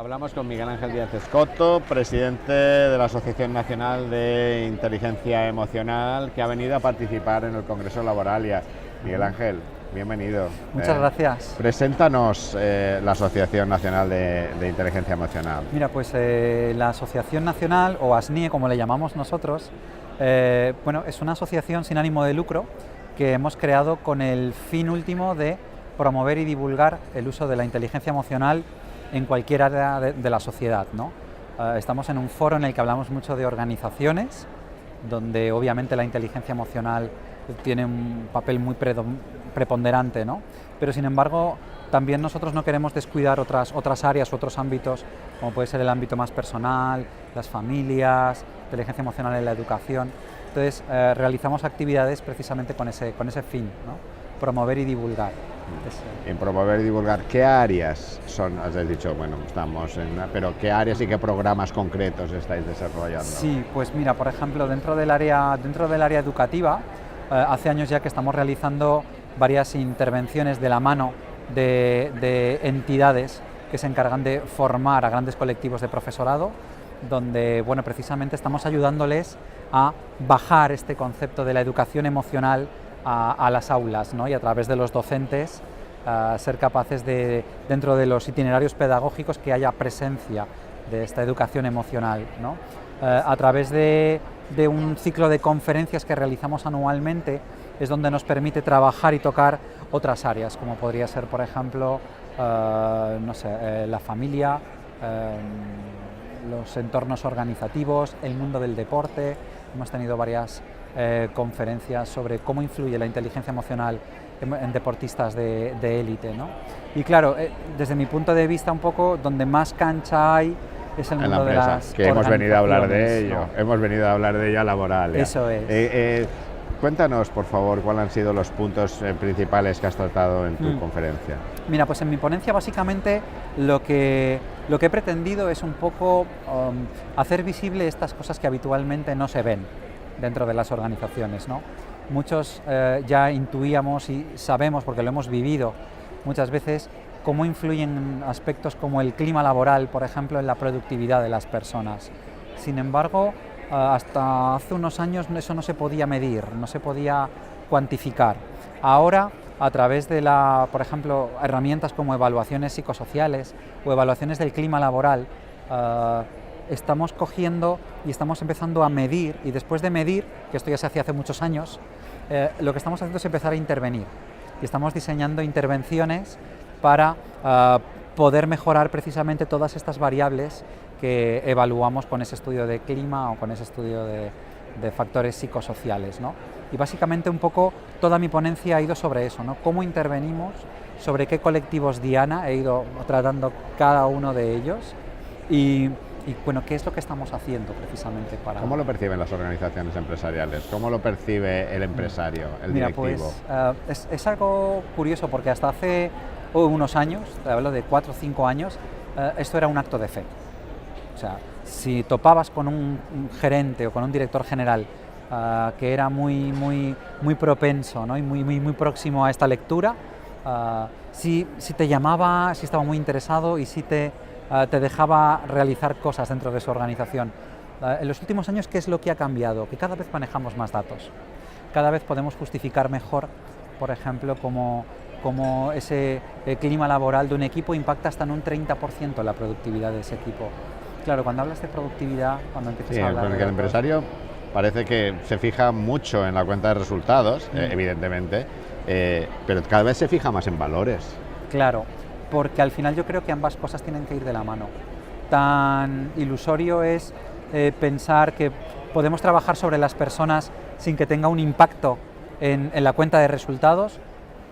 Hablamos con Miguel Ángel Díaz Escoto, presidente de la Asociación Nacional de Inteligencia Emocional, que ha venido a participar en el Congreso Laboralia. Miguel Ángel, bienvenido. Muchas gracias. Preséntanos la Asociación Nacional de Inteligencia Emocional. Mira, pues la Asociación Nacional, o ASNIE como le llamamos nosotros, bueno, es una asociación sin ánimo de lucro que hemos creado con el fin último de promover y divulgar el uso de la inteligencia emocional en cualquier área de la sociedad, ¿no? Estamos en un foro en el que hablamos mucho de organizaciones, donde obviamente la inteligencia emocional tiene un papel muy preponderante, ¿no? Pero sin embargo, también nosotros no queremos descuidar otras áreas, otros ámbitos, como puede ser el ámbito más personal, las familias, inteligencia emocional en la educación. Entonces, realizamos actividades precisamente con ese fin, ¿no? Promover y divulgar. En promover y divulgar, ¿qué áreas son? Has dicho, bueno, estamos en una, pero ¿qué áreas y qué programas concretos estáis desarrollando? Sí, pues mira, por ejemplo, dentro del área educativa, hace años ya que estamos realizando varias intervenciones de la mano de entidades que se encargan de formar a grandes colectivos de profesorado, donde, bueno, precisamente estamos ayudándoles a bajar este concepto de la educación emocional a las aulas, ¿no? Y a través de los docentes ser capaces de, dentro de los itinerarios pedagógicos, que haya presencia de esta educación emocional, ¿no? A través de un ciclo de conferencias que realizamos anualmente es donde nos permite trabajar y tocar otras áreas, como podría ser, por ejemplo, no sé, la familia, los entornos organizativos, el mundo del deporte. Hemos tenido varias conferencias sobre cómo influye la inteligencia emocional en deportistas de élite, ¿no? Y claro, desde mi punto de vista, un poco donde más cancha hay es el mundo de las que hemos venido a hablar de ello, ¿no? Hemos venido a hablar de ella laboral. Eso es. Cuéntanos, por favor, cuáles han sido los puntos principales que has tratado en tu conferencia. Mira, pues en mi ponencia básicamente lo que he pretendido es un poco hacer visible estas cosas que habitualmente no se ven dentro de las organizaciones, ¿no? Muchos ya intuíamos y sabemos, porque lo hemos vivido muchas veces, cómo influyen aspectos como el clima laboral, por ejemplo, en la productividad de las personas. Sin embargo, hasta hace unos años eso no se podía medir, no se podía cuantificar. Ahora, a través de por ejemplo, herramientas como evaluaciones psicosociales o evaluaciones del clima laboral, estamos cogiendo y estamos empezando a medir, y después de medir, que esto ya se hacía hace muchos años, lo que estamos haciendo es empezar a intervenir. Y estamos diseñando intervenciones para poder mejorar precisamente todas estas variables que evaluamos con ese estudio de clima o con ese estudio de factores psicosociales, ¿no? Y básicamente un poco toda mi ponencia ha ido sobre eso, ¿no? Cómo intervenimos, sobre qué colectivos diana, he ido tratando cada uno de ellos y bueno, qué es lo que estamos haciendo precisamente para... ¿Cómo lo perciben las organizaciones empresariales? ¿Cómo lo percibe el empresario, el directivo? Mira, pues es algo curioso, porque hasta hace unos años, te hablo de 4 o 5 años, esto era un acto de fe. O sea, si topabas con un gerente o con un director general que era muy propenso, ¿no? Y muy próximo a esta lectura, si te llamaba, si estaba muy interesado y si te dejaba realizar cosas dentro de su organización. En los últimos años, ¿qué es lo que ha cambiado? Que cada vez manejamos más datos. Cada vez podemos justificar mejor, por ejemplo, cómo ese clima laboral de un equipo impacta hasta en un 30% en la productividad de ese equipo. Claro, cuando hablas de productividad, cuando empiezas a hablar... Porque el empresario parece que se fija mucho en la cuenta de resultados, evidentemente, pero cada vez se fija más en valores. Claro, porque al final yo creo que ambas cosas tienen que ir de la mano. Tan ilusorio es pensar que podemos trabajar sobre las personas sin que tenga un impacto en la cuenta de resultados,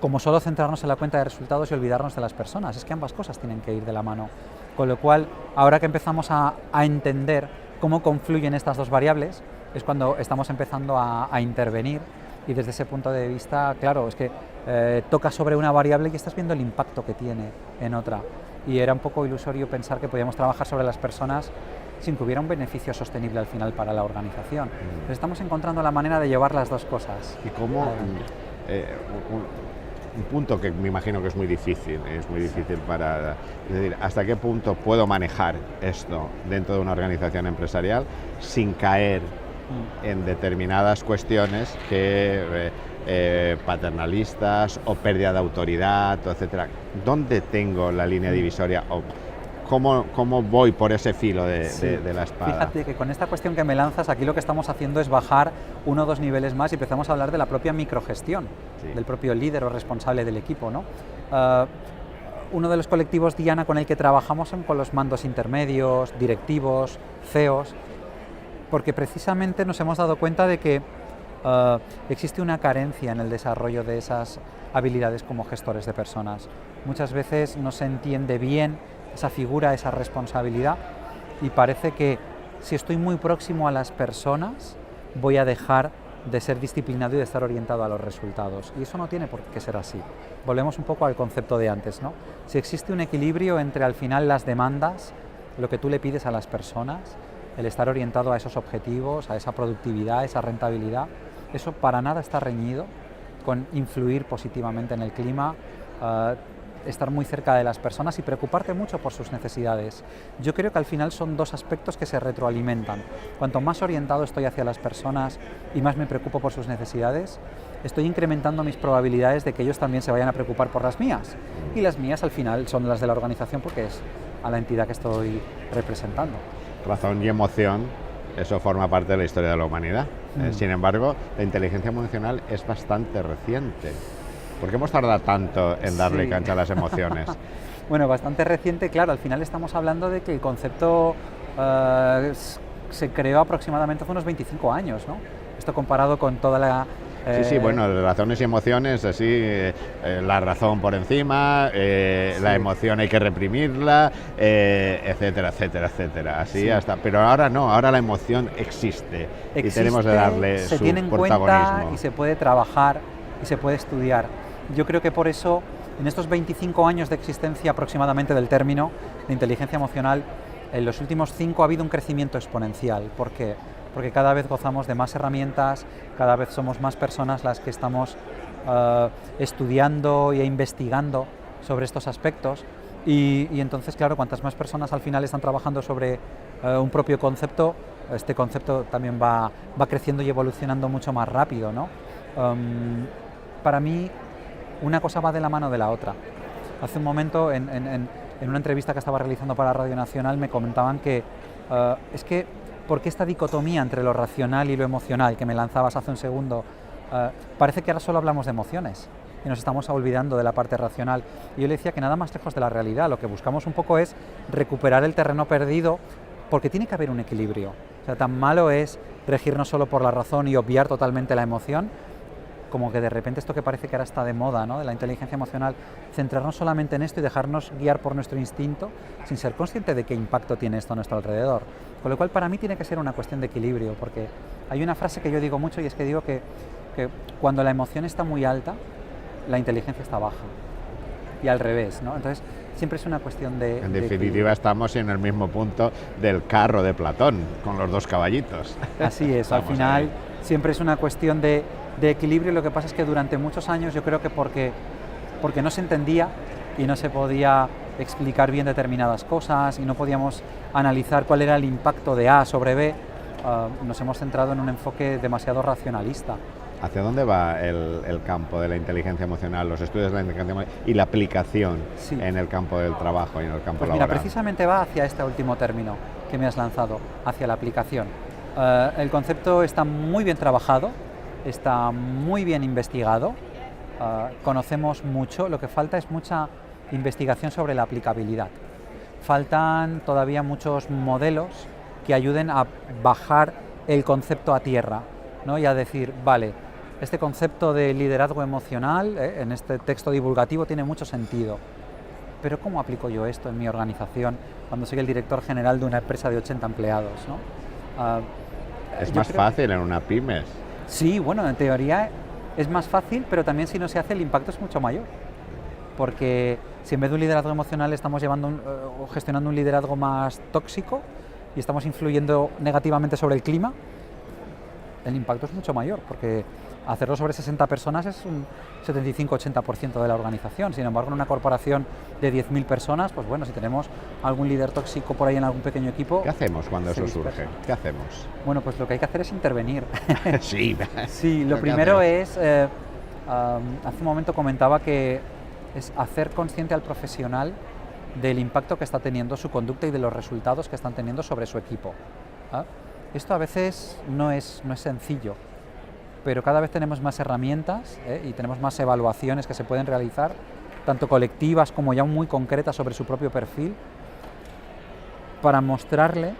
como solo centrarnos en la cuenta de resultados y olvidarnos de las personas. Es que ambas cosas tienen que ir de la mano. Con lo cual, ahora que empezamos a entender cómo confluyen estas dos variables, es cuando estamos empezando a intervenir, y desde ese punto de vista, claro, es que tocas sobre una variable y estás viendo el impacto que tiene en otra. Y era un poco ilusorio pensar que podíamos trabajar sobre las personas sin que hubiera un beneficio sostenible al final para la organización. Pero estamos encontrando la manera de llevar las dos cosas. ¿Y cómo un punto que me imagino que es muy difícil para... Es decir, ¿hasta qué punto puedo manejar esto dentro de una organización empresarial sin caer en determinadas cuestiones que paternalistas o pérdida de autoridad, etcétera? ¿Dónde tengo la línea divisoria? O ¿Cómo voy por ese filo de la espada? Fíjate que con esta cuestión que me lanzas, aquí lo que estamos haciendo es bajar 1 o 2 niveles más y empezamos a hablar de la propia microgestión, del propio líder o responsable del equipo, ¿no? Uno de los colectivos Diana con el que trabajamos son con los mandos intermedios, directivos, CEOs, porque precisamente nos hemos dado cuenta de que existe una carencia en el desarrollo de esas habilidades como gestores de personas. Muchas veces no se entiende bien esa figura, esa responsabilidad, y parece que si estoy muy próximo a las personas voy a dejar de ser disciplinado y de estar orientado a los resultados, y eso no tiene por qué ser así. Volvemos un poco al concepto de antes, ¿no? Si existe un equilibrio entre al final las demandas, lo que tú le pides a las personas, el estar orientado a esos objetivos, a esa productividad, esa rentabilidad, eso para nada está reñido con influir positivamente en el clima, estar muy cerca de las personas y preocuparte mucho por sus necesidades. Yo creo que al final son dos aspectos que se retroalimentan. Cuanto más orientado estoy hacia las personas y más me preocupo por sus necesidades, estoy incrementando mis probabilidades de que ellos también se vayan a preocupar por las mías. Y las mías al final son las de la organización porque es a la entidad que estoy representando. Razón y emoción, eso forma parte de la historia de la humanidad. Sin embargo, la inteligencia emocional es bastante reciente. ¿Por qué hemos tardado tanto en darle cancha a las emociones? Bueno, bastante reciente, claro. Al final estamos hablando de que el concepto se creó aproximadamente hace unos 25 años, ¿no? Esto comparado con toda la... Sí, bueno, razones y emociones, así, la razón por encima, la emoción hay que reprimirla, etcétera, etcétera, etcétera. Así hasta, pero ahora no, ahora la emoción existe y tenemos que darle su protagonismo. Se tiene en cuenta y se puede trabajar y se puede estudiar. Yo creo que por eso, en estos 25 años de existencia aproximadamente del término de inteligencia emocional, en los últimos 5 ha habido un crecimiento exponencial. ¿Por qué? Porque cada vez gozamos de más herramientas, cada vez somos más personas las que estamos estudiando e investigando sobre estos aspectos, y entonces, claro, cuantas más personas al final están trabajando sobre un propio concepto, este concepto también va creciendo y evolucionando mucho más rápido, ¿no? Para mí, una cosa va de la mano de la otra. Hace un momento, en una entrevista que estaba realizando para Radio Nacional, me comentaban que es que, ¿por qué esta dicotomía entre lo racional y lo emocional que me lanzabas hace un segundo? Parece que ahora solo hablamos de emociones y nos estamos olvidando de la parte racional. Y yo le decía que nada más lejos de la realidad, lo que buscamos un poco es recuperar el terreno perdido, porque tiene que haber un equilibrio. O sea, tan malo es regirnos solo por la razón y obviar totalmente la emoción, como que de repente esto que parece que ahora está de moda, ¿no?, de la inteligencia emocional, centrarnos solamente en esto y dejarnos guiar por nuestro instinto sin ser consciente de qué impacto tiene esto a nuestro alrededor. Con lo cual, para mí tiene que ser una cuestión de equilibrio, porque hay una frase que yo digo mucho, y es que digo que cuando la emoción está muy alta, la inteligencia está baja, y al revés, ¿no? Entonces, siempre es una cuestión de... En definitiva, estamos en el mismo punto del carro de Platón, con los 2 caballitos. Así es, al final siempre es una cuestión de equilibrio. Lo que pasa es que durante muchos años, yo creo que porque no se entendía y no se podía explicar bien determinadas cosas y no podíamos analizar cuál era el impacto de A sobre B, nos hemos centrado en un enfoque demasiado racionalista. ¿Hacia dónde va el campo de la inteligencia emocional, los estudios de la inteligencia emocional y la aplicación en el campo del trabajo y en el campo laboral? Mira, precisamente va hacia este último término que me has lanzado, hacia la aplicación. El concepto está muy bien trabajado, está muy bien investigado, conocemos mucho, lo que falta es mucha investigación sobre la aplicabilidad. Faltan todavía muchos modelos que ayuden a bajar el concepto a tierra, ¿no?, y a decir, vale, este concepto de liderazgo emocional en este texto divulgativo tiene mucho sentido, pero ¿cómo aplico yo esto en mi organización cuando soy el director general de una empresa de 80 empleados, ¿no? Es más fácil en una pymes. Sí, bueno, en teoría es más fácil, pero también si no se hace el impacto es mucho mayor. Porque si en vez de un liderazgo emocional estamos o gestionando un liderazgo más tóxico y estamos influyendo negativamente sobre el clima, el impacto es mucho mayor, porque hacerlo sobre 60 personas es un 75-80% de la organización. Sin embargo, en una corporación de 10.000 personas, pues bueno, si tenemos algún líder tóxico por ahí en algún pequeño equipo... ¿Qué hacemos cuando eso dispersa. surge? ¿Qué hacemos? Bueno, pues lo que hay que hacer es intervenir. Sí. Sí, lo primero es, hace un momento comentaba que es hacer consciente al profesional del impacto que está teniendo su conducta y de los resultados que están teniendo sobre su equipo. Esto a veces no es sencillo, pero cada vez tenemos más herramientas y tenemos más evaluaciones que se pueden realizar, tanto colectivas como ya muy concretas sobre su propio perfil, para mostrarle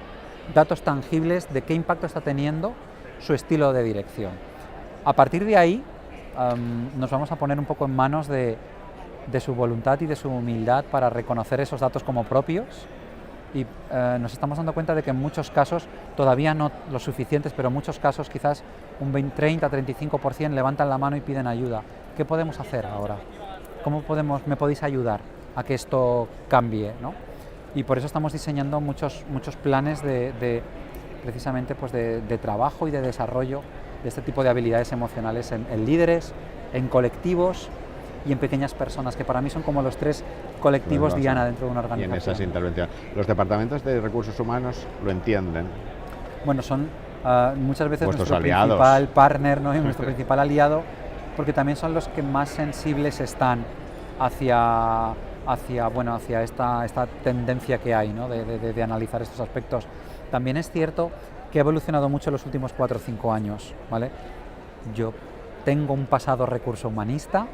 datos tangibles de qué impacto está teniendo su estilo de dirección. A partir de ahí nos vamos a poner un poco en manos de su voluntad y de su humildad para reconocer esos datos como propios, y nos estamos dando cuenta de que en muchos casos, todavía no los suficientes, pero en muchos casos quizás un 30-35% levantan la mano y piden ayuda. ¿Qué podemos hacer ahora? ¿Cómo me podéis ayudar a que esto cambie, ¿no? Y por eso estamos diseñando muchos planes precisamente pues de trabajo y de desarrollo de este tipo de habilidades emocionales en líderes, en colectivos y en pequeñas personas, que para mí son como los 3 colectivos diana dentro de una organización. Y en esas intervenciones. ¿Los departamentos de recursos humanos lo entienden? Bueno, son muchas veces nuestros nuestro aliados. Principal partner, ¿no? Y nuestro principal aliado, porque también son los que más sensibles están hacia esta tendencia que hay, ¿no? de analizar estos aspectos. También es cierto que ha evolucionado mucho en los últimos 4 o 5 años, ¿vale? Yo tengo un pasado recurso humanista,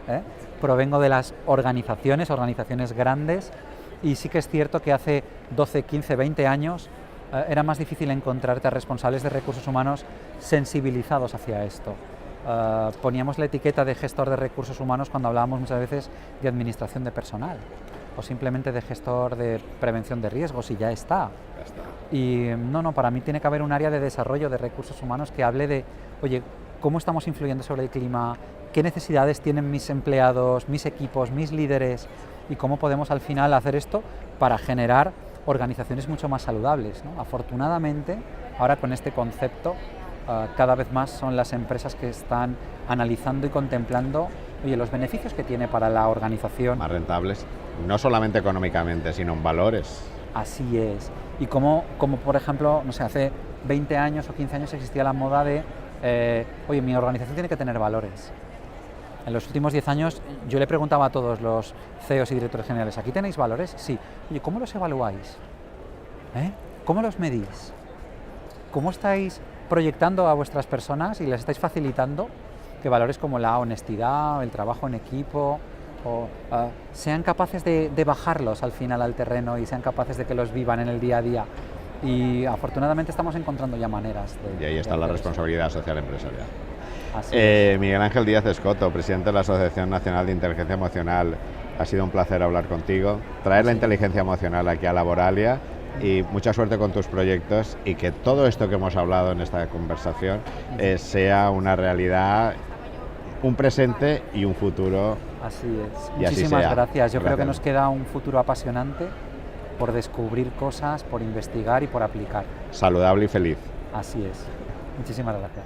provengo de las organizaciones grandes, y sí que es cierto que hace 12, 15, 20 años era más difícil encontrarte a responsables de recursos humanos sensibilizados hacia esto. Poníamos la etiqueta de gestor de recursos humanos cuando hablábamos muchas veces de administración de personal, o simplemente de gestor de prevención de riesgos, y ya está. Y no, para mí tiene que haber un área de desarrollo de recursos humanos que hable de, oye, ¿cómo estamos influyendo sobre el clima? ¿Qué necesidades tienen mis empleados, mis equipos, mis líderes? ¿Y cómo podemos al final hacer esto para generar organizaciones mucho más saludables, ¿no? Afortunadamente, ahora con este concepto, cada vez más son las empresas que están analizando y contemplando, oye, los beneficios que tiene para la organización. Más rentables, no solamente económicamente, sino en valores. Así es. Y como por ejemplo, no sé, hace 20 años o 15 años existía la moda de oye, mi organización tiene que tener valores. En los últimos 10 años yo le preguntaba a todos los CEOs y directores generales, ¿aquí tenéis valores? Sí. Oye, ¿cómo los evaluáis? ¿Cómo los medís? ¿Cómo estáis proyectando a vuestras personas y les estáis facilitando que valores como la honestidad, el trabajo en equipo, sean capaces de bajarlos al final al terreno y sean capaces de que los vivan en el día a día? Y afortunadamente estamos encontrando ya maneras y ahí está la responsabilidad social empresarial. Miguel Ángel Díaz Escoto, presidente de la Asociación Nacional de Inteligencia Emocional, ha sido un placer hablar contigo, traer la inteligencia emocional aquí a Laboralia, y mucha suerte con tus proyectos, y que todo esto que hemos hablado en esta conversación sea una realidad, un presente y un futuro. Así es. Muchísimas gracias. Yo creo que nos queda un futuro apasionante por descubrir cosas, por investigar y por aplicar. Saludable y feliz. Así es. Muchísimas gracias.